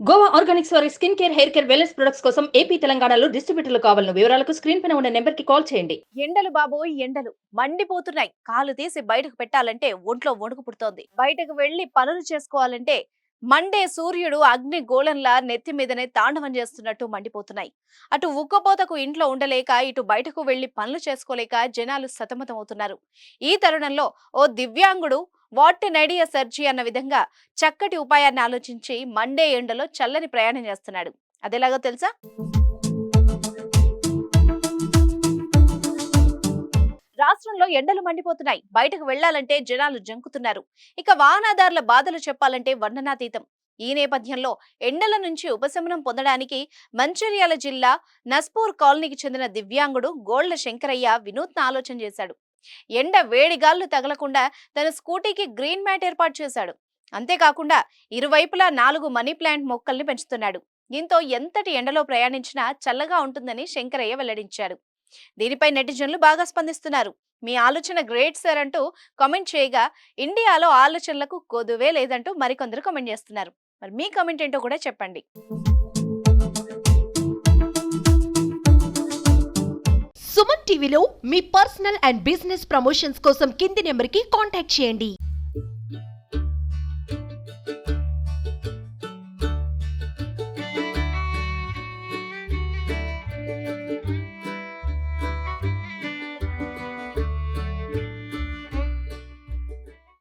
Goa Organics వారి skin care, hair care, wellness products కోసం AP, తెలంగాణలో డిస్ట్రిబ్యూటర్లు కావాలను వివరాలకు స్క్రీన్ పైన ఉన్న నెంబర్ కి కాల్ చేయండి. ఎండలు బాబోయ్ ఎండలు మండిపోతున్నాయి. కాలు తీసి బయటకు పెట్టాలంటే ఒంట్లో వణుకు పుడుతోంది. బయటకు వెళ్లి పనులు చేసుకోవాలంటే మండే సూర్యుడు అగ్ని గోళంలా నెత్తి మీదనే తాండవం చేస్తున్నట్టు మండిపోతున్నాయి. అటు ఉక్కపోతకు ఇంట్లో ఉండలేక, ఇటు బయటకు వెళ్లి పనులు చేసుకోలేక జనాలు సతమతమవుతున్నారు. ఈ తరుణంలో ఓ దివ్యాంగుడు వాట్ ఎన్ ఐడియా సెర్జీ అన్న విధంగా చక్కటి ఉపాయాన్ని ఆలోచించి మండే ఎండలో చల్లని ప్రయాణం చేస్తున్నాడు. అదేలాగో తెలుసా? రాష్ట్రంలో ఎండలు మండిపోతున్నాయి. బయటకు వెళ్లాలంటే జనాలు జంకుతున్నారు. ఇక వాహనదారుల బాధలు చెప్పాలంటే వర్ణనాతీతం. ఈ నేపథ్యంలో ఎండల నుంచి ఉపశమనం పొందడానికి మంచిర్యాల జిల్లా నస్పూర్ కాలనీకి చెందిన దివ్యాంగుడు గోళ్ల శంకరయ్య వినూత్న ఆలోచన చేశాడు. ఎండ వేడిగాళ్లు తగలకుండా తన స్కూటీకి గ్రీన్ మ్యాట్ ఏర్పాటు చేశాడు. అంతేకాకుండా ఇరువైపులా 4 మనీ ప్లాంట్ మొక్కల్ని పెంచుతున్నాడు. దీంతో ఎంతటి ఎండలో ప్రయాణించినా చల్లగా ఉంటుందని శంకరయ్య వెల్లడించాడు. దీనిపై నెటిజన్లు బాగా స్పందిస్తున్నారు. మీ ఆలోచన గ్రేట్ సార్ అంటూ కామెంట్ చేయగా, ఇండియాలో ఆలోచనలకు కొదువే లేదంటూ మరికొందరు కామెంట్ చేస్తున్నారు. మరి మీ కామెంట్ ఏంటో కూడా చెప్పండి. సుమన్ టీవీలో మీ పర్సనల్ అండ్ బిజినెస్ ప్రమోషన్స్ కోసం కింది నెంబర్కి కాంటాక్ట్ చేయండి.